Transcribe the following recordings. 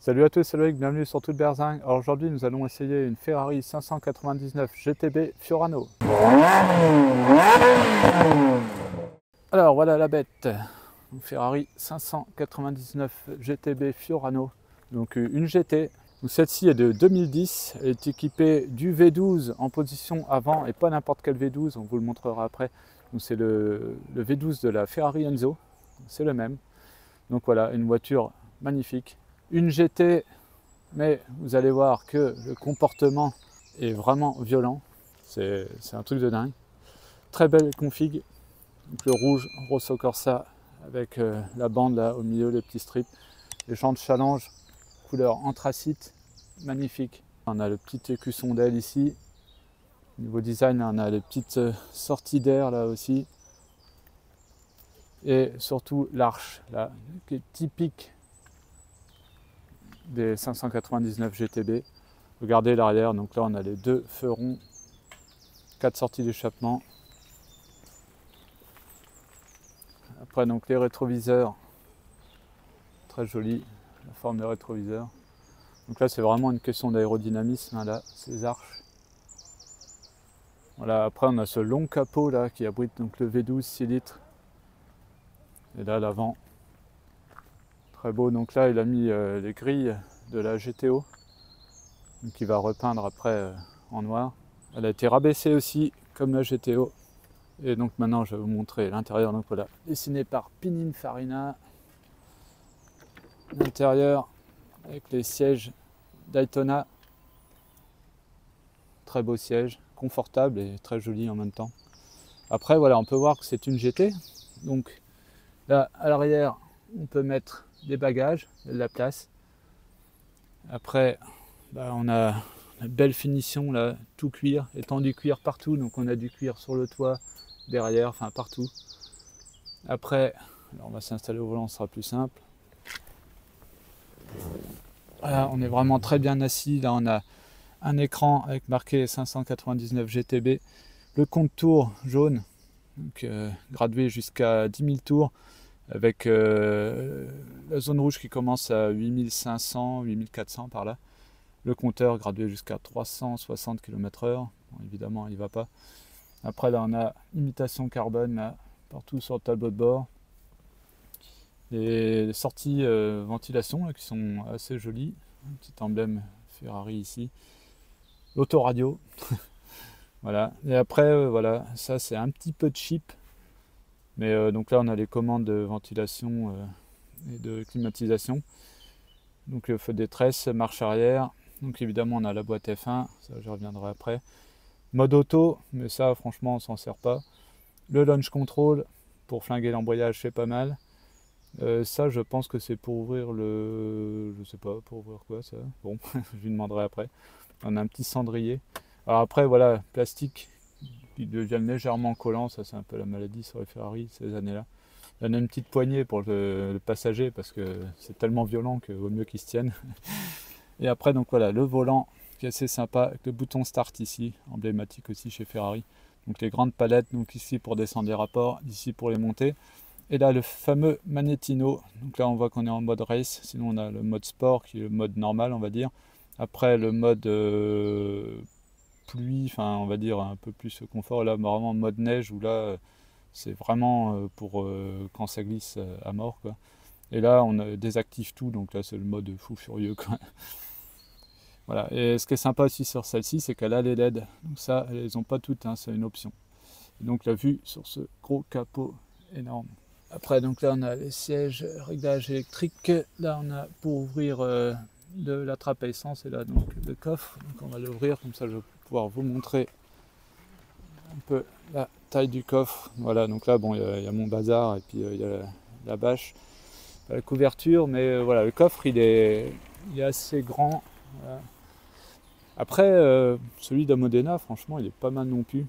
Salut à tous, c'est Loïc, bienvenue sur Toute Berzingue. Alors aujourd'hui nous allons essayer une Ferrari 599 GTB Fiorano. Alors voilà la bête, une Ferrari 599 GTB Fiorano, donc une GT. Celle-ci est de 2010, elle est équipée du V12 en position avant et pas n'importe quel V12, on vous le montrera après. C'est le V12 de la Ferrari Enzo, c'est le même. Donc voilà, une voiture magnifique. Une GT, mais vous allez voir que le comportement est vraiment violent. C'est un truc de dingue. Très belle config. Donc le rouge Rosso Corsa avec la bande là au milieu, les petits strips. Les jantes challenge, couleur anthracite, magnifique. On a le petit écusson d'aile ici. Niveau design, on a les petites sorties d'air là aussi. Et surtout l'arche là, qui est typique des 599 GTB. Regardez l'arrière, donc là on a les deux feux ronds, 4 sorties d'échappement. Après donc les rétroviseurs, très joli, la forme des rétroviseurs. Donc là c'est vraiment une question d'aérodynamisme, hein, là, ces arches. Voilà, après on a ce long capot là qui abrite donc le V12 6 litres. Et là l'avant, très beau. Donc là il a mis les grilles de la GTO, qui va repeindre après en noir. Elle a été rabaissée aussi comme la GTO. Et donc maintenant je vais vous montrer l'intérieur. Donc voilà, dessiné par Pininfarina. L'intérieur avec les sièges Daytona. Très beau siège, confortable et très joli en même temps. Après voilà, on peut voir que c'est une GT. Donc là à l'arrière on peut mettre des bagages, de la place. Après on a une belle finition là, tout cuir, étendu cuir partout. Donc on a du cuir sur le toit, derrière, enfin partout. Après, alors on va s'installer au volant, ce sera plus simple. Voilà, on est vraiment très bien assis. Là on a un écran avec marqué 599 GTB, le compte tours jaune, donc, gradué jusqu'à 10 000 tours, avec la zone rouge qui commence à 8500, 8400 par là. Le compteur gradué jusqu'à 360 km/h, bon, évidemment il ne va pas. Après là on a imitation carbone là, partout sur le tableau de bord. Les sorties ventilation là, qui sont assez jolies, un petit emblème Ferrari ici. L'autoradio, voilà. Et après voilà, ça c'est un petit peu cheap, mais donc là on a les commandes de ventilation et de climatisation. Donc le feu de détresse, marche arrière. Donc évidemment on a la boîte F1, ça je reviendrai après. Mode auto, mais ça franchement on s'en sert pas. Le launch control pour flinguer l'embrayage, c'est pas mal. Ça je pense que c'est pour ouvrir le... je sais pas, pour ouvrir quoi ça. Bon, je lui demanderai après. On a un petit cendrier. Alors après voilà, plastique qui devient légèrement collant, ça c'est un peu la maladie sur les Ferrari ces années-là. On a une petite poignée pour le passager parce que c'est tellement violent qu'il vaut mieux qu'il se tienne. Et après donc voilà, le volant qui est assez sympa avec le bouton start ici, emblématique aussi chez Ferrari. Donc les grandes palettes, donc ici pour descendre les rapports, ici pour les monter. Et là le fameux Manettino, donc là on voit qu'on est en mode race, sinon on a le mode sport qui est le mode normal on va dire. Après le mode pluie, enfin on va dire un peu plus confort, là vraiment mode neige où là c'est vraiment pour quand ça glisse à mort quoi. Et là on désactive tout, donc là c'est le mode fou furieux quoi. Voilà, et ce qui est sympa aussi sur celle-ci c'est qu'elle a les LED, donc ça elles ont pas toutes, hein, c'est une option. Et donc la vue sur ce gros capot énorme. Après donc là on a les sièges réglage électrique, là on a pour ouvrir de la trappe à essence et là donc le coffre, donc on va l'ouvrir comme ça je vais pouvoir vous montrer un peu la taille du coffre. Voilà, donc là bon il y a mon bazar et puis il y a la bâche, la couverture, mais voilà le coffre il est assez grand. Voilà. Après celui d'Amodena franchement il est pas mal non plus,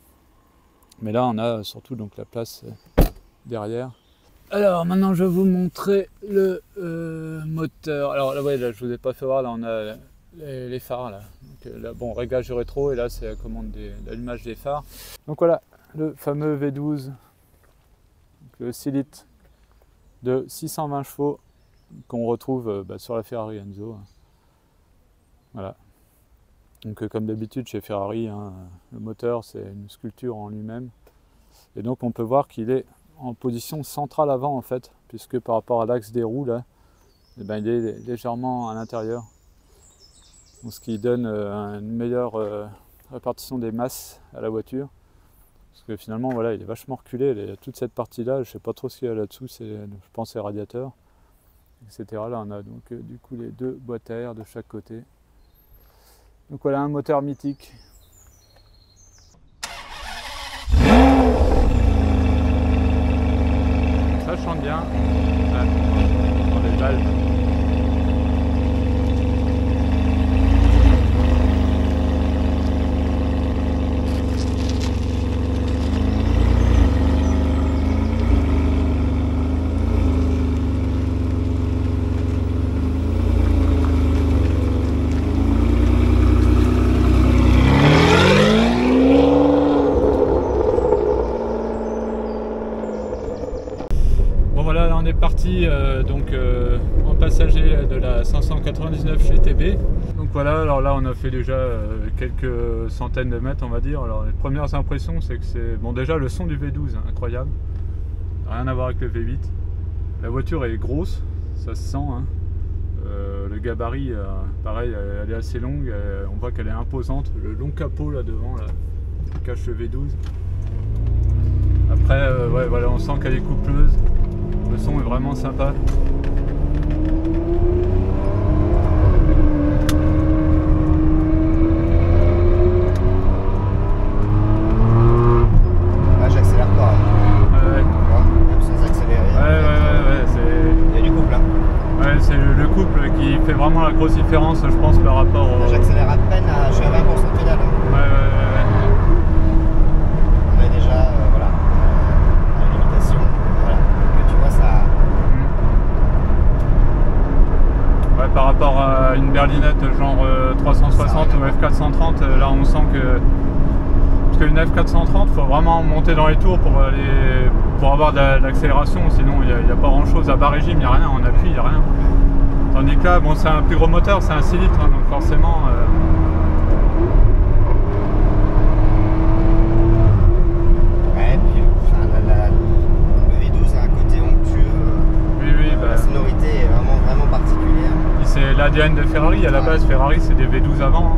mais là on a surtout donc la place derrière. Alors maintenant je vais vous montrer le moteur. Alors là, ouais, là je vous ai pas fait voir, là on a les phares là. Donc, là bon, réglage du rétro et là c'est la commande de l'allumage des phares. Donc voilà, le fameux V12, donc, le 6 litres de 620 chevaux qu'on retrouve sur la Ferrari Enzo. Voilà. Donc comme d'habitude chez Ferrari, hein, le moteur c'est une sculpture en lui-même. Et donc on peut voir qu'il est en position centrale avant en fait, puisque par rapport à l'axe des roues là, eh ben, il est légèrement à l'intérieur. Ce qui donne une meilleure répartition des masses à la voiture. Parce que finalement voilà, il est vachement reculé, il y a toute cette partie là, je ne sais pas trop ce qu'il y a là-dessous, je pense c'est radiateur, etc. Là on a donc du coup les deux boîtes à air de chaque côté. Donc voilà un moteur mythique. Ça chante bien, ouais, dans les valves. On est parti en passager de la 599 GTB. Donc voilà, alors là on a fait déjà quelques centaines de mètres on va dire. Alors les premières impressions c'est que c'est... Bon déjà le son du V12 incroyable, rien à voir avec le V8. La voiture est grosse, ça se sent hein. Le gabarit pareil, elle est assez longue, on voit qu'elle est imposante. Le long capot là devant là, qui cache le V12. Après ouais, voilà, on sent qu'elle est coupleuse. Le son est vraiment sympa. Là j'accélère pas. Ouais. Même sans accélérer. Ouais, il y a du couple hein. Ouais, c'est le couple qui fait vraiment la grosse différence je pense par rapport au... J'accélère à peine, je suis à 20% de pédale. Ouais. On est déjà voilà, à la limitation. Voilà. Que tu vois ça. Ouais, par rapport à une berlinette genre 360 ou F430, là on sent que... Parce qu'une F430, il faut vraiment monter dans les tours pour avoir de l'accélération, sinon il n'y a pas grand chose à bas régime, il n'y a rien, en appui, il n'y a rien. Tandis que là, bon, c'est un plus gros moteur, c'est un 6 litres, hein, donc forcément... Ouais, puis le V12 a un côté onctueux. Oui, la sonorité est vraiment particulière. C'est l'ADN de Ferrari, à la base Ferrari c'est des V12 avant. Hein.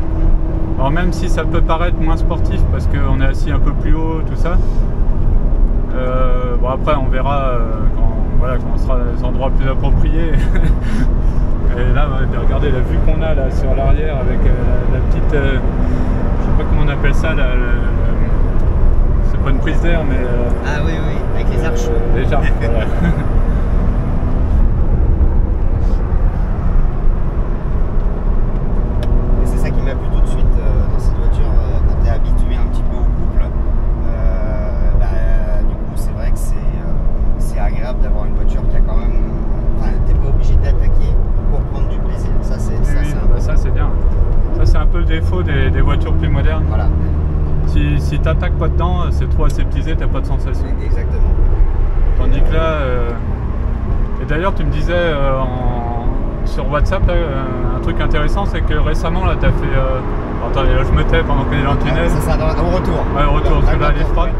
Alors même si ça peut paraître moins sportif parce qu'on est assis un peu plus haut, tout ça. Bon après on verra quand on sera dans des endroits plus appropriés. Et là regardez la vue qu'on a là sur l'arrière avec la petite, je sais pas comment on appelle ça, c'est pas une prise d'air mais... Ah oui, avec les arches. Les arches, voilà. D'avoir une voiture qui a quand même... Enfin, t'es pas obligé d'attaquer pour prendre du plaisir. Ça, c'est bien. Ça, c'est un peu le défaut des voitures plus modernes. Voilà. Si t'attaques pas dedans, c'est trop aseptisé, t'as pas de sensation. Exactement. Tandis que là... Et d'ailleurs, tu me disais sur WhatsApp, là, un truc intéressant, c'est que récemment, là, t'as fait... Attendez, là, je me tais pendant qu'on est dans le tunnel. C'est ça, au retour. Ouais, au retour, parce que là, elle est froide.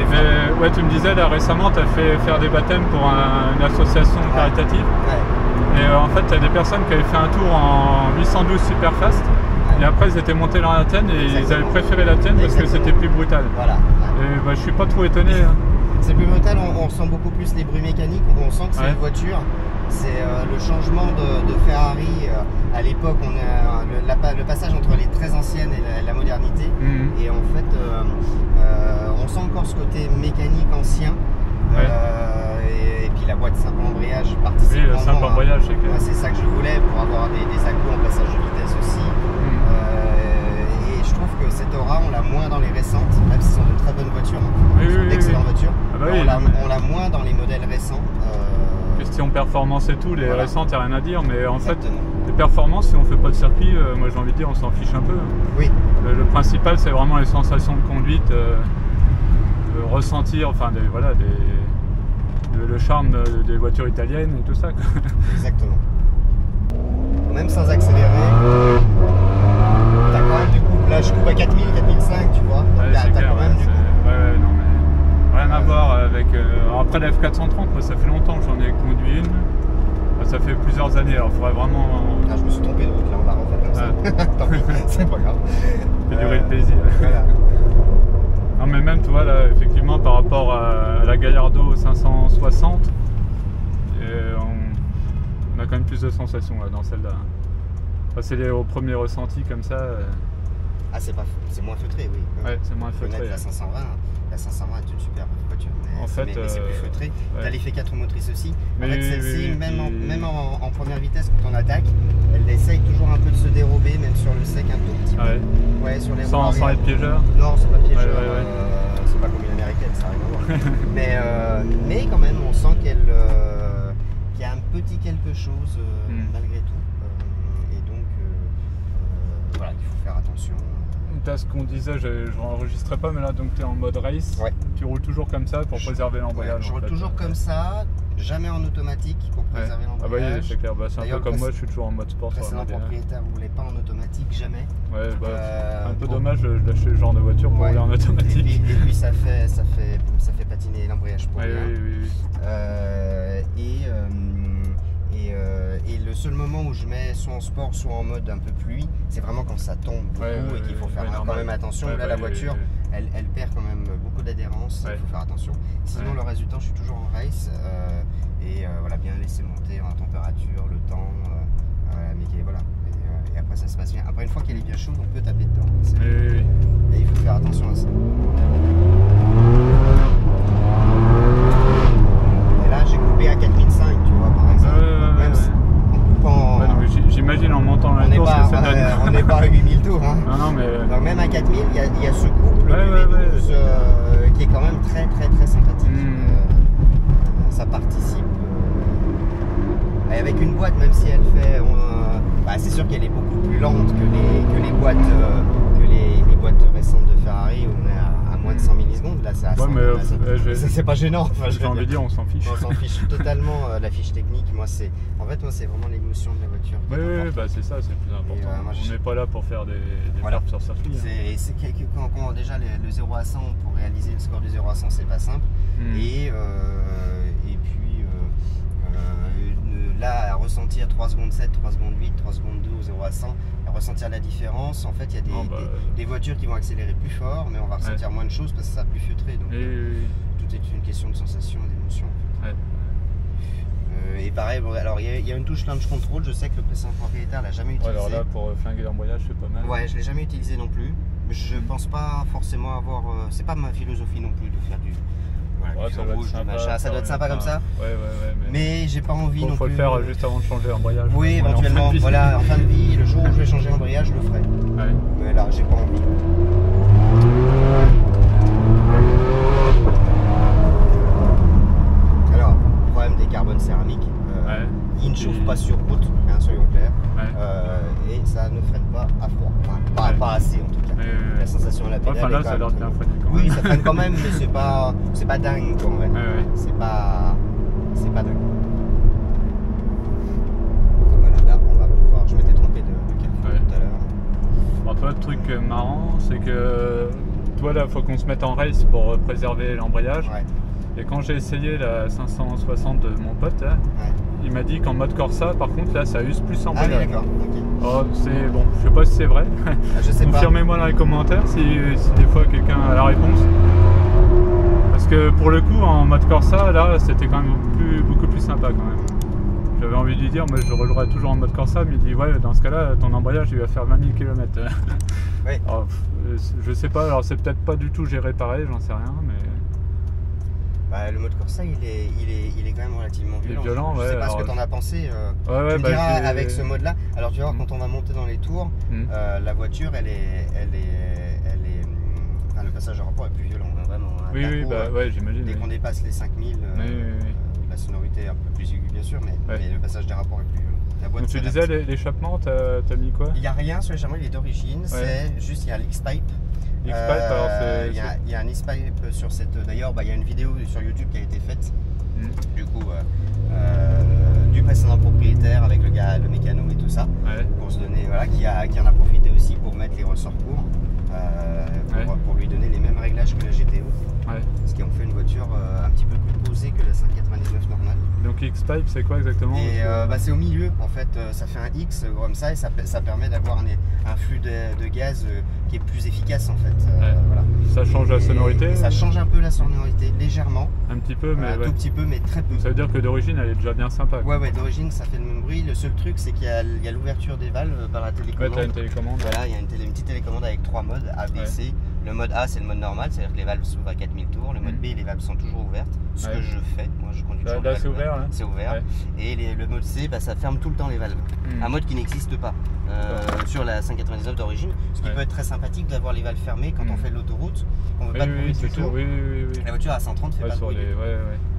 Mais ouais, tu me disais là récemment, tu as fait faire des baptêmes pour une association caritative. Ouais. Et en fait, tu as des personnes qui avaient fait un tour en 812 Superfast. Ouais. Et après, ils étaient montés dans la tienne et ils avaient préféré la tienne parce que c'était plus brutal. Voilà. Et bah, je suis pas trop étonné. Hein. C'est plus brutal, on sent beaucoup plus les bruits mécaniques, on sent que c'est une voiture. C'est le changement de Ferrari. À l'époque, le passage entre les très anciennes et la modernité. Et en fait, on sent encore ce côté mécanique ancien. Ouais. Et puis la boîte simple embrayage participe. Oui, le simple embrayage, c'est clair. C'est ça que je voulais pour avoir des à-coups en passage de vitesse aussi. Et je trouve que cette aura, on l'a moins dans les récentes, même si ce sont de très bonnes voitures. Oui, ce sont d'excellentes voitures. Ah bah on l'a moins dans les modèles récents. Question performance et tout, les récentes, il n'y a rien à dire, mais en fait, les performances, si on fait pas de circuit, moi j'ai envie de dire, on s'en fiche un peu. Oui. Le principal, c'est vraiment les sensations de conduite, ressentir, enfin, le charme des voitures italiennes et tout ça. Exactement. Même sans accélérer. je coupe à 4000, 4005, tu vois. Donc ouais, t'as clair, quand même du coup. Ouais, non, mais rien à voir avec. Après la F430, moi, ça fait longtemps que j'en ai conduit une. Ça fait plusieurs années, alors il faudrait vraiment. Ah, je me suis trompé de route là, on va refaire comme ça. Tant pis, c'est pas grave. Ça fait durer le plaisir. Voilà. Non, mais même, tu vois, là, effectivement, par rapport à la Gallardo 560, on a quand même plus de sensations là, dans celle-là. Enfin, c'est au premier ressenti comme ça. Ah, c'est moins feutré, oui. Ouais, c'est moins feutré. La 520 est une superbe voiture, mais c'est plus feutré. Ouais. T'as l'effet 4 motrices aussi. En Mais fait, celle-ci, oui, même en première vitesse, quand on attaque, elle essaye toujours un peu de se dérober, même sur le sec un tout petit peu. Ouais, sur les sans être piégeur. Non, c'est pas piégeur. Ouais. C'est pas comme une américaine, ça n'a rien à voir. mais quand même, on sent qu'il y a un petit quelque chose malgré tout. Et donc, voilà, il faut faire attention. T'as ce qu'on disait, je n'enregistrais pas, mais là, donc tu es en mode race. Ouais. Tu roules toujours comme ça pour préserver l'embrayage. Ouais, je roule toujours comme ça, jamais en automatique pour préserver l'embrayage. Ah bah oui, c'est clair, c'est un peu comme moi, je suis toujours en mode sport. Le précédent propriétaire ne roulait pas en automatique, jamais. Ouais, un peu dommage de lâcher le genre de voiture pour rouler en automatique. Et puis ça fait patiner l'embrayage pour rien. Oui. Et le seul moment où je mets soit en sport, soit en mode un peu pluie, c'est vraiment quand ça tombe beaucoup et qu'il faut faire quand même attention. Là, la voiture, elle perd quand même beaucoup d'adhérence, il faut faire attention. Sinon, le reste du temps, je suis toujours en race voilà, bien laisser monter en température, le temps, mais voilà. Et après, ça se passe bien. Après, une fois qu'elle est bien chaude, on peut taper dedans. Mais il faut faire attention à ça. Et là, j'ai coupé à 4005, tu vois, par exemple. Même si, en coupant. J'imagine en montant la tour, on n'est pas à 8000 tours. Hein. Non, mais... Donc, même à 4000, il y a ce couple du V12 qui est quand même très sympathique. Ça participe. Et avec une boîte, même si elle fait. C'est sûr qu'elle est beaucoup plus lente que les boîtes récentes de Ferrari où on est à moins de 100 millisecondes. Là, c'est à 100 c'est pas gênant. Enfin, j'ai envie de dire, on s'en fiche. On s'en fiche totalement. La fiche technique, moi, c'est vraiment l'émotion de la voiture. Oui, c'est ça, c'est le plus important. On n'est pas là pour faire des perfs sur circuit. Quand déjà le 0 à 100, pour réaliser le score du 0 à 100, c'est pas simple. Et puis là, à ressentir 3 secondes 7, 3 secondes 8, 3 secondes 2 au 0 à 100, à ressentir la différence, en fait, il y a des voitures qui vont accélérer plus fort, mais on va ressentir moins de choses parce que ça sera plus feutré. Donc, tout est une question de sensation et d'émotion. Et pareil, alors il y a une touche launch control, je sais que le précédent propriétaire l'a jamais utilisé. Alors là, pour flinguer l'embrayage, c'est pas mal. Ouais, je l'ai jamais utilisé non plus. Je pense pas forcément avoir. C'est pas ma philosophie non plus de faire du. Ça doit être sympa, ça doit être sympa comme ça. Mais j'ai pas envie non plus. Faut le faire juste avant de changer l'embrayage. Oui, éventuellement. Voilà, en fin de vie, le jour où je vais changer l'embrayage, je le ferai. Mais là, j'ai pas envie. Alors, problème des carbones céramiques. Ils ne chauffent pas sur route, soyons clairs. Et ça ne freine pas à froid. Enfin, pas assez en tout cas. La sensation à la pédale. Là, ça a l'air de bien freiner quand même. Oui, ça freine quand même, mais c'est pas dingue quoi, en vrai. C'est pas dingue. Voilà, là on va pouvoir. Je m'étais trompé de carrefour tout à l'heure. Alors, toi, le truc marrant, c'est que toi là, faut qu'on se mette en race pour préserver l'embrayage. Et quand j'ai essayé la 560 de mon pote, il m'a dit qu'en mode Corsa, par contre, là, ça use plus l'embrayage. Ah oui, d'accord. Okay. Oh, je sais pas si c'est vrai. Je sais pas. Confirmez-moi dans les commentaires si des fois quelqu'un a la réponse. Parce que pour le coup, en mode Corsa, là, c'était quand même beaucoup plus sympa quand même. J'avais envie de lui dire, moi je roulerai toujours en mode Corsa, mais il dit, ouais, dans ce cas-là, ton embrayage, il va faire 20 000 km. Alors, je sais pas, alors c'est peut-être pas du tout géré pareil, j'en sais rien, mais... le mode Corsa, il est quand même relativement violent. Je sais pas ce que tu en as pensé. Tu me diras avec ce mode-là. Alors tu vois, quand on va monter dans les tours, la voiture, elle est le passage de rapport est plus violent, vraiment. J'imagine. Dès qu'on dépasse les 5000, la sonorité est un peu plus aiguë, bien sûr, mais le passage des rapports est plus violent. Donc tu disais l'échappement, t'as mis quoi? Il n'y a rien sur l'échappement, il est d'origine. C'est juste, il y a l'X-Pipe. Il y a un X-Pipe sur cette. D'ailleurs, il y a une vidéo sur YouTube qui a été faite. Du coup, du précédent propriétaire avec le mécano et tout ça, pour se donner, qui en a profité aussi pour mettre les ressorts courts. pour lui donner les mêmes réglages que la GTO. Ce qui en fait une voiture un petit peu plus posée que la 599 normale. Donc X-Pipe, c'est quoi exactement? C'est au milieu, en fait, ça fait un X comme ça et ça permet d'avoir un flux de gaz qui est plus efficace en fait. Voilà. Ça change la sonorité? Ça change un peu la sonorité, légèrement. Un petit peu, mais tout petit peu, mais très peu. Ça veut dire que d'origine elle est déjà bien sympa. Ouais, d'origine ça fait le même bruit. Le seul truc c'est qu'il y a l'ouverture des valves par la télécommande. Ouais, t'as une télécommande. Voilà, il y a une petite télécommande avec 3 modes, A, B, C. Le mode A c'est le mode normal, c'est-à-dire que les valves s'ouvrent à 4000 tours. Le mode B, les valves sont toujours ouvertes. Ce que je fais, moi je conduis toujours. Là c'est ouvert, là. C'est ouvert. Et le mode C, ça ferme tout le temps les valves. Un mode qui n'existe pas sur la 599 d'origine. Ce qui peut être très sympathique d'avoir les valves fermées quand on fait de l'autoroute. On veut pas de bruit du tout. La voiture à 130 fait pas de bruit.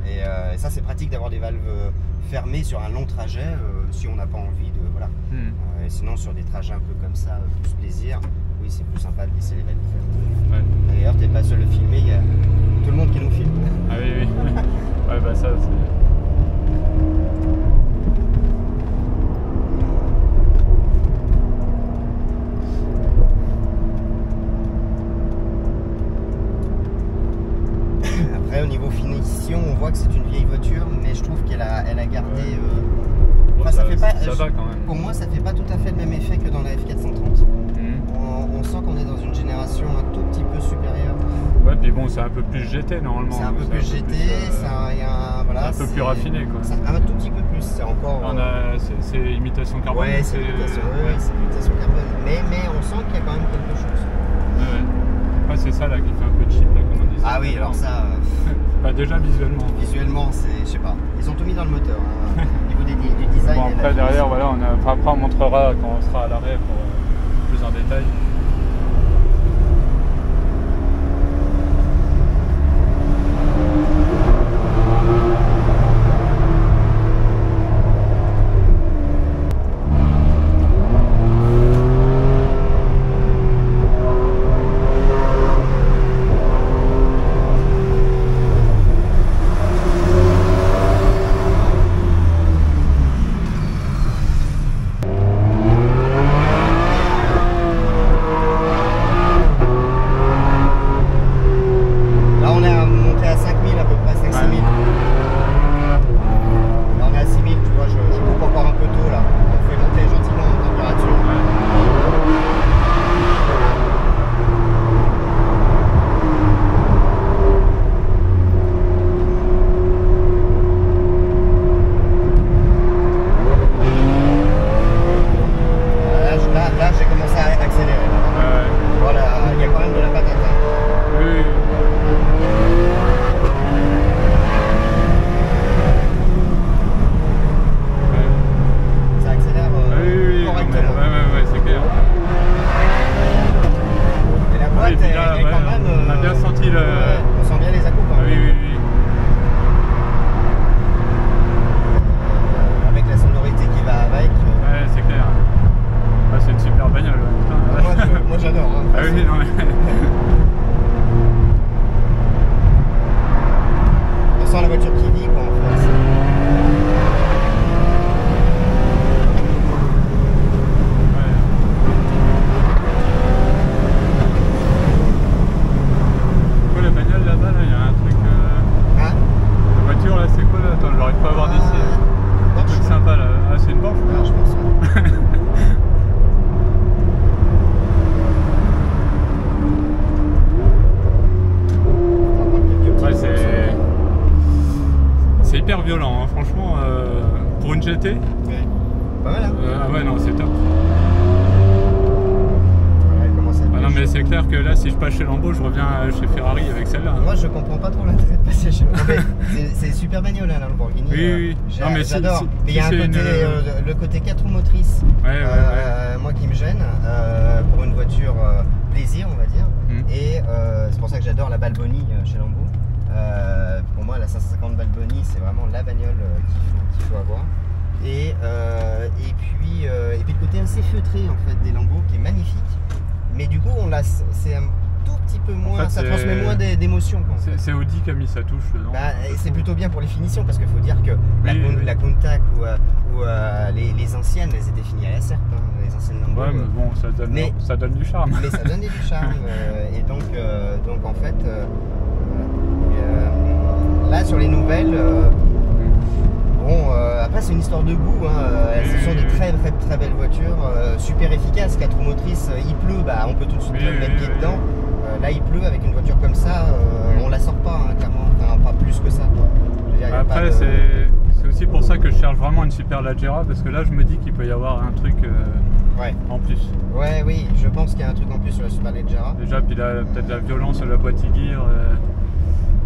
Et ça c'est pratique d'avoir des valves fermées sur un long trajet si on n'a pas envie de. Voilà. Et sinon sur des trajets un peu comme ça, plus plaisir, oui c'est plus sympa de laisser les valves ouvertes. D'ailleurs t'es pas seul à filmer, il y a tout le monde qui nous filme. Ah oui. Ouais bah ça c'est. Au niveau finition, on voit que c'est une vieille voiture, mais je trouve qu'elle a gardé. Ça fait pas. Ça va quand même. Pour moi, ça fait pas tout à fait le même effet que dans la F430. On sent qu'on est dans une génération un tout petit peu supérieure. Ouais, puis bon, c'est un peu plus GT normalement. C'est un peu plus GT, voilà, un peu plus raffiné quoi. Un tout petit peu plus, c'est encore. C'est imitation carbone. Ouais, c'est imitation carbone, mais on sent qu'il y a quand même quelque chose. Ouais, c'est ça là qui fait un peu de chip là, comme on disait. Ah oui, alors ça. Déjà visuellement. Visuellement, c'est, je sais pas. Ils ont tout mis dans le moteur. Au niveau du design. Bon, après derrière, voilà, après on montrera quand on sera à l'arrêt pour plus en détail. Violent, hein. Franchement, pour une GT, pas mal, hein. Ah ouais, non, c'est top. Non, mais c'est clair que là, si je passe chez Lambo, je reviens chez Ferrari avec celle-là. Moi, je comprends pas trop l'intérêt de passer chez Lambo. C'est super bagnole, hein, la Lamborghini. Oui. J'adore. Mais il y a un côté, le côté 4 roues motrices, moi qui me gêne, pour une voiture plaisir, on va dire. Et c'est pour ça que j'adore la Balboni chez Lambo. Pour moi, la 550 Balboni, c'est vraiment la bagnole qu'il faut avoir. Et puis le côté assez feutré en fait des Lambo qui est magnifique. Mais du coup, tout petit peu moins, en fait, ça transmet moins d'émotions. C'est Audi qui a mis sa touche dedans. Bah, c'est plutôt bien pour les finitions parce qu'il faut dire que la Countach ou les anciennes, elles étaient finies à la serpe, hein, les anciennes Lambo. Ouais, mais bon, ça donne du charme. Mais ça donne du charme. Et donc en fait, là sur les nouvelles, après c'est une histoire de goût, hein. Ce sont des très belles voitures, super efficaces, 4 roues motrices, il pleut, bah, on peut tout de suite mettre le pied dedans. Là il pleut, avec une voiture comme ça, on la sort pas, hein, clairement, enfin, pas plus que ça, quoi. Je veux dire, après c'est aussi pour ça que je cherche vraiment une Superleggera, parce que là je me dis qu'il peut y avoir un truc en plus. Ouais, oui, je pense qu'il y a un truc en plus sur la Superleggera. Déjà, puis peut-être la violence de la boîte e-gear.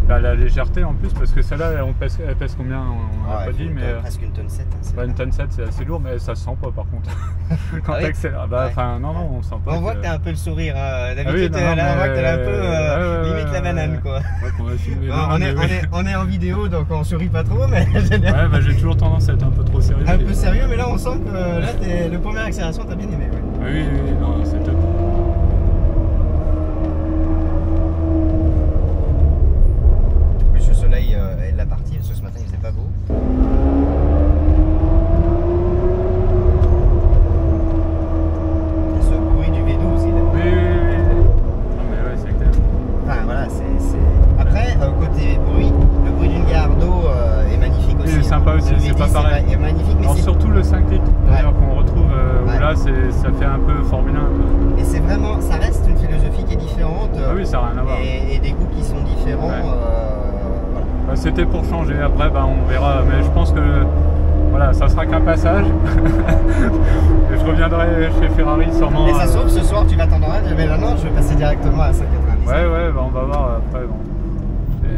La légèreté en plus, parce que celle-là elle pèse combien, on n'a pas dit, mais presque une tonne 7. Hein, une tonne 7 c'est assez lourd, mais ça se sent pas par contre. Quand t'accélères, non, on sent pas. On voit que t'as un peu le sourire, hein. D'habitude on voit que t'as un peu limite la banane, quoi. On est en vidéo donc on sourit pas trop, mais j'ai toujours tendance à être un peu trop sérieux. Un peu sérieux, mais là on sent que là le première accélération t'as bien aimé. Oui, non, c'est top. Le soleil est de la partie, parce que ce matin il faisait pas beau. Et ce bruit du V12, il est... Oui. Non mais ouais, c'est clair. Enfin voilà, Après, côté bruit, le bruit d'une Gallardo est magnifique aussi. C'est sympa aussi, c'est pas pareil. C'est magnifique, mais surtout le 5 litres d'ailleurs qu'on retrouve, où là ça fait un peu Formule 1. Et c'est vraiment, ça reste une philosophie qui est différente. Ah oui, ça n'a rien à voir. Et des goûts qui sont différents. C'était pour changer, après on verra, mais je pense que voilà, ça sera qu'un passage. Et je reviendrai chez Ferrari sûrement. Et ça se trouve ce soir tu vas t'endormir, mais non, je vais passer directement à 5,90. Ouais, on va voir après. Bon.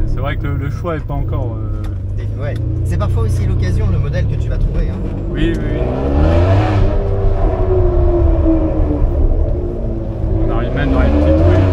C'est vrai que le choix n'est pas encore. Ouais. C'est parfois aussi l'occasion, le modèle que tu vas trouver. Hein. Oui. On arrive même dans une petite rue.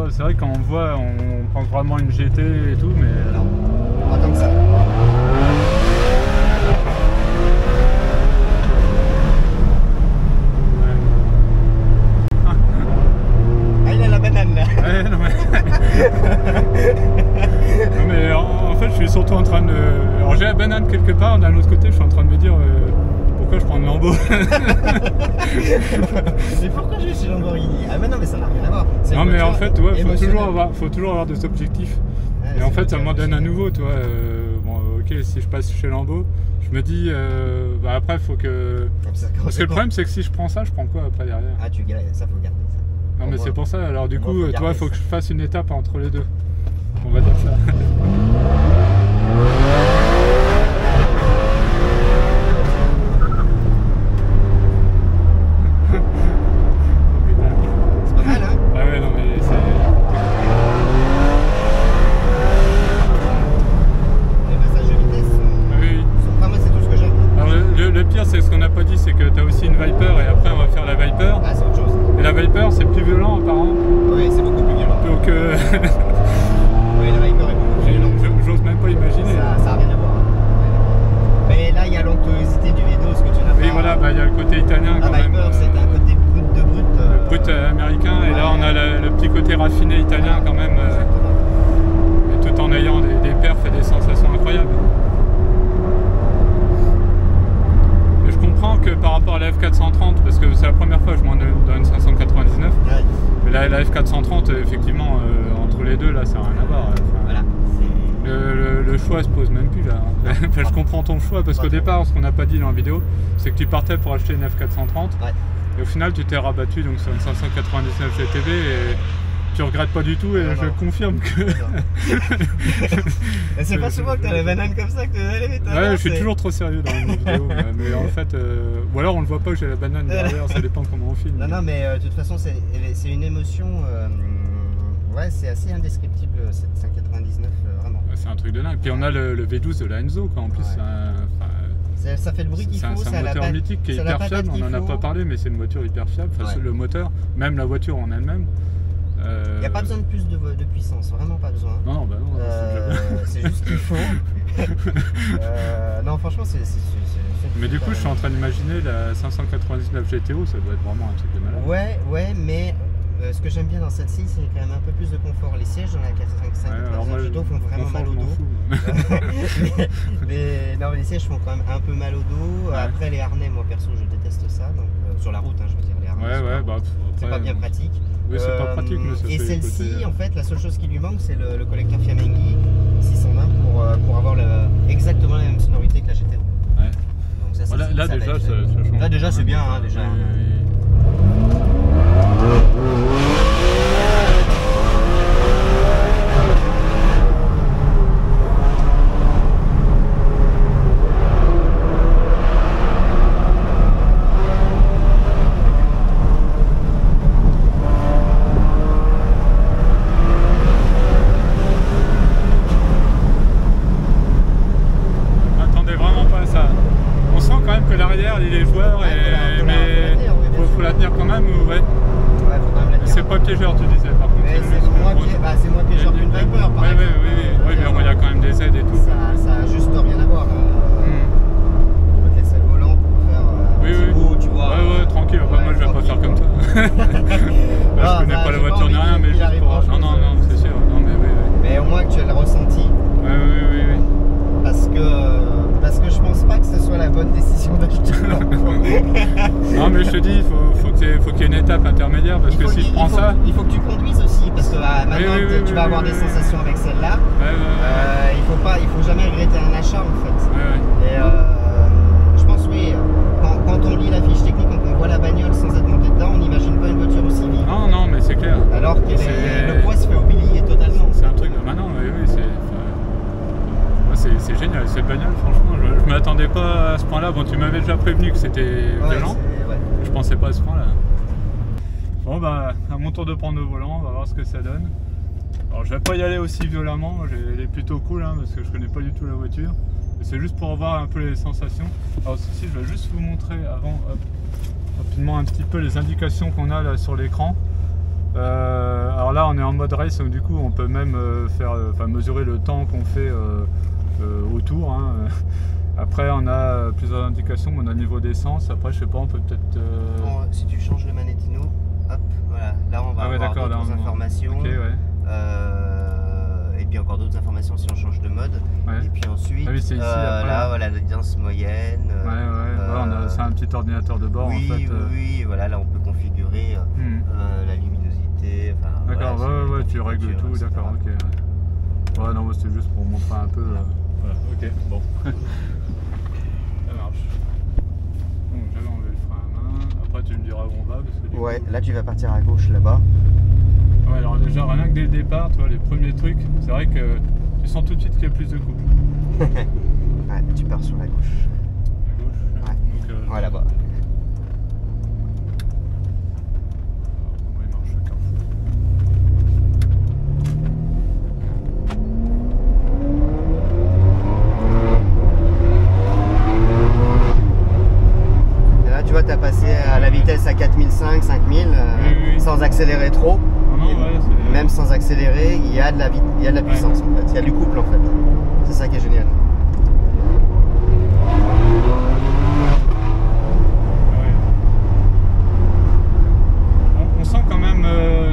C'est vrai que quand on voit, on pense vraiment une GT et tout, mais... Non, pas comme ça. Il a la banane là. Ouais, non mais en fait je suis surtout en train de... Alors j'ai la banane quelque part, d'un autre côté je suis en train de me dire... Pourquoi je prends une Lambo? Mais pourquoi je suis chez Lamborghini? Ah mais non, mais ça n'a rien à voir. Non mais en fait, faut toujours avoir des objectifs. Ouais, et en fait ça m'en donne à nouveau, tu vois. Ok, si je passe chez Lambo, je me dis, après faut que... Parce que le problème c'est que si je prends ça, je prends quoi après derrière? Ah ça faut garder ça. Non mais c'est pour ça, alors du coup, tu vois, faut que je fasse une étape entre les deux. On va dire ça. C'est ce qu'on n'a pas dit, c'est que tu as aussi une Viper et après on va faire la Viper. Ah, c'est autre chose. Et la Viper c'est plus violent apparemment. Oui, c'est beaucoup plus violent. Donc oui, la Viper est beaucoup plus violente. J'ose même pas imaginer. Ça n'a rien à voir. Mais là il y a l'onctuosité du V12 que tu n'as pas. Oui voilà, il y a le côté italien quand même. La Viper c'est un côté brut de brut. Brut américain et là on a le petit côté raffiné italien quand même. Mais tout en ayant des perfs et des sensations incroyables. Que par rapport à la F430, parce que c'est la première fois que je m'en donne 599, mais la F430 effectivement entre les deux là ça n'a rien à voir. Enfin, le choix se pose même plus là. Enfin, je comprends ton choix parce qu'au départ, ce qu'on n'a pas dit dans la vidéo, c'est que tu partais pour acheter une F430 et au final tu t'es rabattu donc sur une 599 GTB et tu regrettes pas du tout et je confirme que... C'est pas souvent que t'as la banane comme ça que tu vas aller. Ouais, je suis toujours trop sérieux dans les vidéos, mais en fait... ou alors on ne voit pas que j'ai la banane derrière, ça dépend comment on filme. Non, mais de toute façon c'est une émotion... Ouais, c'est assez indescriptible cette 599, vraiment. Ouais, c'est un truc de dingue. Puis on a le V12 de la Enzo quoi, en plus. Ça fait le bruit qu'il faut. C'est un moteur mythique qui est hyper fiable, on n'en a pas parlé, mais c'est une voiture hyper fiable. Enfin, le moteur, même la voiture en elle-même. Il n'y a pas besoin de plus de puissance, vraiment pas besoin. Non, bah non. C'est juste qu'il faut. Non, franchement, c'est. Mais du coup, je suis en train d'imaginer la 599 GTO, ça doit être vraiment un truc de malade. Ouais, mais ce que j'aime bien dans celle-ci, c'est quand même un peu plus de confort. Les sièges dans la 455 GTO font vraiment mal au dos. Non, les sièges font quand même un peu mal au dos. Ouais. Après, les harnais, moi perso, je déteste ça. Donc, sur la route, hein, je veux dire, les harnais. C'est pas bien pratique. Oui, c'est pas pratique, mais ça. Et celle-ci, en fait, la seule chose qui lui manque, c'est le collecteur Fiamengi 620 pour avoir exactement la même sonorité que la GTO. Ouais. Donc ça, là déjà, ça change. Là déjà, c'est bien, hein, déjà. Il est joueur, mais faut la tenir quand même ou ouais. Faut quand même la tenir. C'est pas piégeur, tu disais par contre. C'est moins piégeur qu'une Viper par exemple. Oui, mais il y a quand même des aides et tout. Ça a juste rien à voir. Tu peux te laisser le volant pour faire petit bout, tu vois. Ouais, tranquille, moi je vais pas faire comme ça. Je connais pas la voiture ni rien, mais juste pour. Non, c'est sûr. Mais au moins que tu as le ressenti. Oui. Parce que je pense pas que ce soit la bonne décision d'acheter. Non, mais je te dis, faut qu'il y ait une étape intermédiaire parce que si tu prends ça. Il faut que tu conduises aussi parce que maintenant tu vas avoir des sensations avec celle-là. Il faut jamais regretter un achat en fait. Et je pense quand on lit la fiche technique, quand on voit la bagnole sans être monté dedans, on n'imagine pas une voiture aussi vive. Non, mais c'est clair. Alors que le poids se fait oublier totalement. C'est un truc de maintenant, c'est génial, cette bagnole, franchement, je ne m'attendais pas à ce point-là. Bon, tu m'avais déjà prévenu que c'était violent, je pensais pas à ce point-là. Bon, bah, à mon tour de prendre le volant, on va voir ce que ça donne. Alors, je vais pas y aller aussi violemment, elle est plutôt cool, hein, parce que je connais pas du tout la voiture. C'est juste pour voir un peu les sensations. Alors, ceci, je vais juste vous montrer avant, rapidement, un petit peu les indications qu'on a là sur l'écran. Alors là, on est en mode race, donc du coup, on peut même mesurer le temps qu'on fait autour. Hein. Après, on a plusieurs indications. On a le niveau d'essence. Après, je sais pas, on peut peut-être. Si tu changes le magnétino, hop, voilà. Là, on va avoir d'autres informations. Okay, et puis encore d'autres informations si on change de mode. Et puis ensuite, ici, là, voilà, l'audience moyenne. C'est un petit ordinateur de bord en fait. Oui, voilà, là, on peut configurer la luminosité. D'accord, tu règles tout. D'accord, ok. Ouais, non, c'était juste pour montrer un peu. Voilà, ok, bon. Ça marche. Bon, j'avais enlevé le frein à main. Après, tu me diras où on va. Parce que là, tu vas partir à gauche là-bas. Ouais, alors déjà, rien que dès le départ, toi, les premiers trucs, c'est vrai que tu sens tout de suite qu'il y a plus de couple. Tu pars sur la gauche. La gauche? Donc, là-bas. Tu vois, tu as passé à la vitesse à 4005, 5000 sans accélérer trop. Même sans accélérer, il y a de la puissance en fait. Il y a du couple en fait. C'est ça qui est génial. On sent quand même,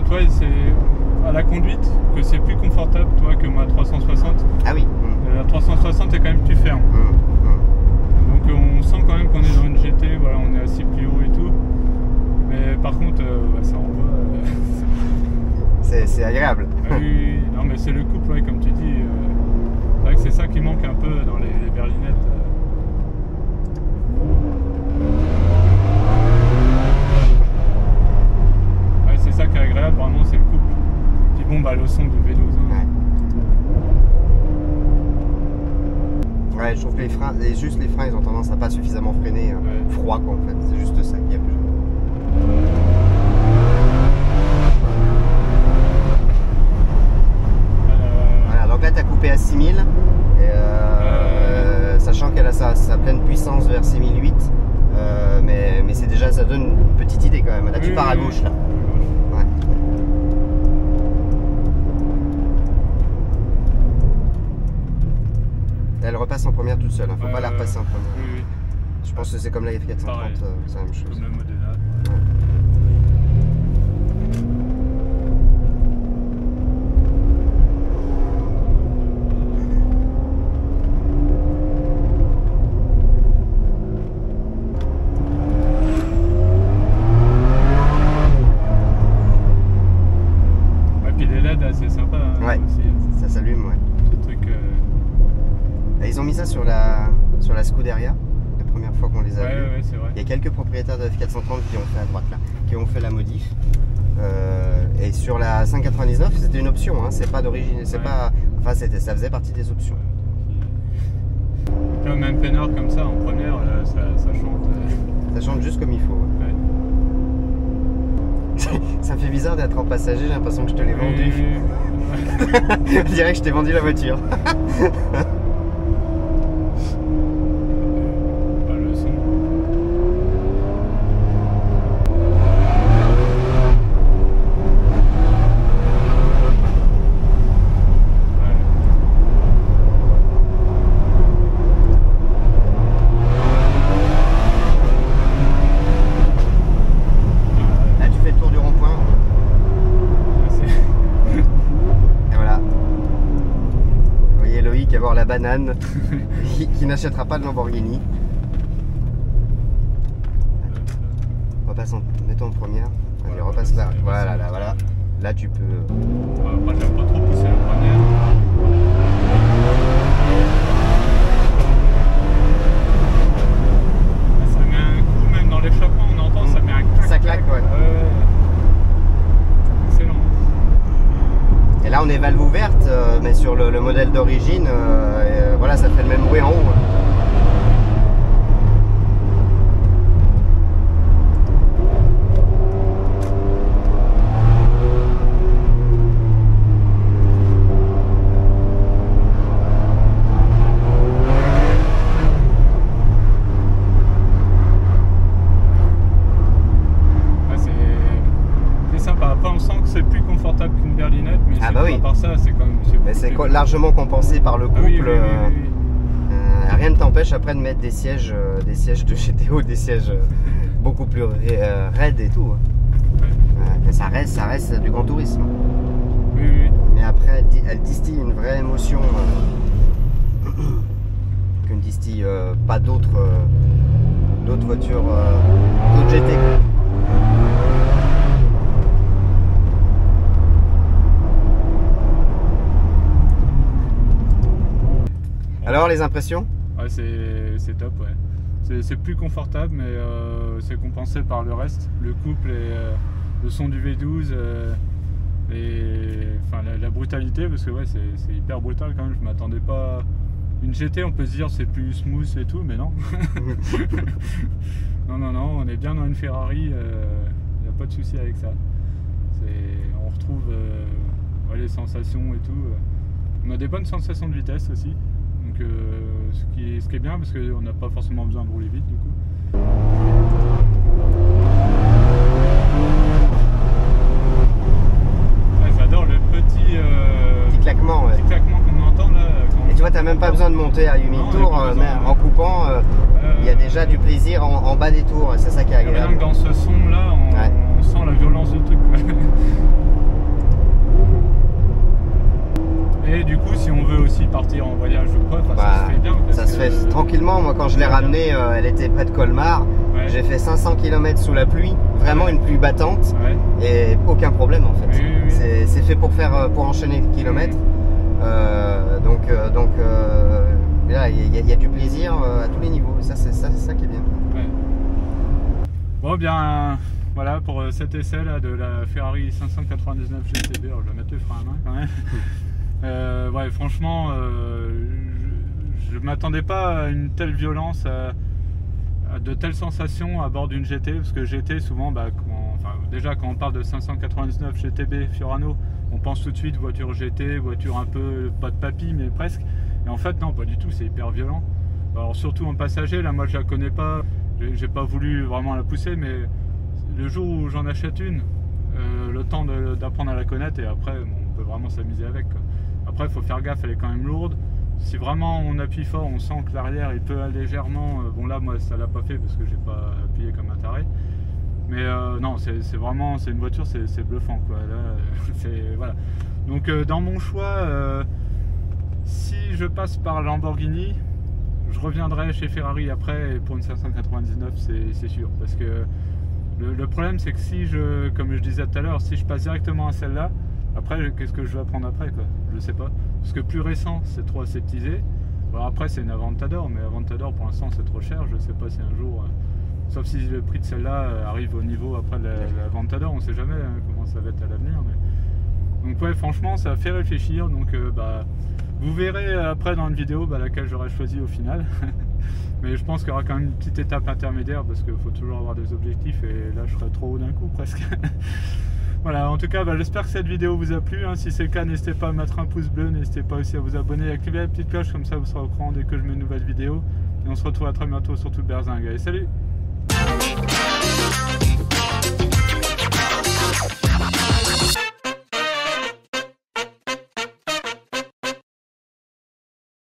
toi, c'est à la conduite que c'est plus confortable, toi, que ma 360. Ah oui. La 360 est quand même plus ferme. Donc on sent quand même qu'on est dans une GT, voilà, on est assis plus haut et tout. Mais par contre, ça envoie. C'est agréable. Oui, non mais c'est le couple, comme tu dis. C'est vrai que c'est ça qui manque un peu dans les berlinettes. C'est ça qui est agréable, vraiment, c'est le couple. Puis bon, le son du V12. Ouais, je trouve que les freins, ils ont tendance à pas suffisamment freiner froid quoi en fait. C'est juste ça qui est plus. Voilà, donc là tu as coupé à 6000 et sachant sent qu'elle a sa pleine puissance vers ses 1008. Mais c'est déjà, ça donne une petite idée quand même. Là, tu pars à gauche là. Ouais. Elle repasse en première toute seule, hein. Faut pas la repasser en première. Oui. Je pense que c'est comme la F430, c'est la même chose. Comme le Modena. Ouais. C'est sympa, hein, ouais, aussi. Ça s'allume, ouais. Ce truc, Ils ont mis ça sur la Scuderia, la première fois qu'on les a vus. Ouais, c'est vrai. Il y a quelques propriétaires de F430 qui ont fait à droite là, qui ont fait la modif. Et sur la 599, c'était une option, hein, c'est pas d'origine, c'est pas, enfin ça faisait partie des options. Là, même peinard comme ça en première, là, ça chante. Ça chante juste comme il faut. Ouais. Ça me fait bizarre d'être en passager, j'ai l'impression que je te l'ai vendu. Je dirais que je t'ai vendu la voiture. Le son. Là tu fais le tour du rond-point. Et voilà. Vous voyez Loïc avoir la banane qui n'achètera pas de Lamborghini. Repasse mets-toi en première. Allez, repasse là. Voilà, là, voilà. Là tu peux. Moi j'aime pas trop pousser la première. Ça met un coup, même dans l'échappement, on entend, ça met un clac. Ça claque, ouais. Excellent. Et là on est valve ouverte, mais sur le modèle d'origine, voilà, ça fait le même bruit en haut. C'est plus confortable qu'une berlinette, mais ah bah oui. À part ça, c'est quand même. C'est largement compensé par le couple. Oui. Rien ne t'empêche après de mettre des sièges de GTO, des sièges beaucoup plus raides et tout. Ouais. Ça reste du grand tourisme. Oui. Mais après, elle distille une vraie émotion que ne distille pas d'autres voitures, d'autres GT. Alors les impressions? Ouais, c'est top, ouais. C'est plus confortable, mais c'est compensé par le reste. Le couple et le son du V12 et enfin, la brutalité, parce que ouais, c'est hyper brutal quand même. Je m'attendais pas. Une GT, on peut se dire c'est plus smooth et tout, mais non. non, on est bien dans une Ferrari, il n'y a pas de souci avec ça. On retrouve les sensations et tout. On a des bonnes sensations de vitesse aussi. Donc, ce qui est bien parce qu'on n'a pas forcément besoin de rouler vite du coup. Ouais, j'adore le petit claquement, petit claquement qu'on entend là. Et tu vois, t'as même pas besoin de monter à 8000 tours, mais en coupant, il y a déjà du plaisir en bas des tours, c'est ça qui est agréable. Rien que dans ce son là, on sent la violence du truc. Et du coup, si on veut aussi partir en voyage ou quoi, ça se fait bien. Ça se fait tranquillement. Moi, quand je l'ai ramenée, elle était près de Colmar. Ouais. J'ai fait 500 km sous la pluie, vraiment une pluie battante, et aucun problème en fait. Oui. C'est fait pour enchaîner les kilomètres. Donc là, il y a du plaisir à tous les niveaux. Ça, c'est ça qui est bien. Ouais. Bon, bien. Voilà pour cet essai là de la Ferrari 599 GTB. Alors, je vais mettre le frein à main quand même. Ouais, franchement, je ne m'attendais pas à une telle violence, à de telles sensations à bord d'une GT, parce que GT, souvent, déjà quand on parle de 599 GTB Fiorano, on pense tout de suite voiture GT, voiture un peu, pas de papy, mais presque. Et en fait, non, pas du tout, c'est hyper violent. Alors surtout en passager, là moi je la connais pas, j'ai pas voulu vraiment la pousser, mais le jour où j'en achète une, le temps d'apprendre à la connaître, et après bon, on peut vraiment s'amuser avec, quoi. Après il faut faire gaffe, elle est quand même lourde. Si vraiment on appuie fort, on sent que l'arrière il peut légèrement, bon là moi ça l'a pas fait parce que j'ai pas appuyé comme un taré. Mais non, c'est vraiment, c'est une voiture, c'est bluffant, quoi. Là, voilà. Donc dans mon choix, si je passe par Lamborghini, je reviendrai chez Ferrari après, et pour une 599, c'est sûr. Parce que le problème, c'est que si comme je disais tout à l'heure, si je passe directement à celle-là, après, qu'est-ce que je vais prendre après, quoi? Je sais pas. Parce que plus récent, c'est trop aseptisé. Bon, après, c'est une Aventador, mais Aventador, pour l'instant, c'est trop cher. Je sais pas si un jour... sauf si le prix de celle-là arrive au niveau après la Aventador, on sait jamais comment ça va être à l'avenir. Mais... donc ouais, franchement, ça fait réfléchir. Donc vous verrez après dans une vidéo laquelle j'aurais choisi au final. Mais je pense qu'il y aura quand même une petite étape intermédiaire parce qu'il faut toujours avoir des objectifs et là je serais trop haut d'un coup presque. Voilà, en tout cas, j'espère que cette vidéo vous a plu. Si c'est le cas, n'hésitez pas à mettre un pouce bleu, n'hésitez pas aussi à vous abonner et à activer la petite cloche, comme ça vous serez au courant dès que je mets une nouvelle vidéo. Et on se retrouve à très bientôt sur Tout le Berzingue. Allez, salut!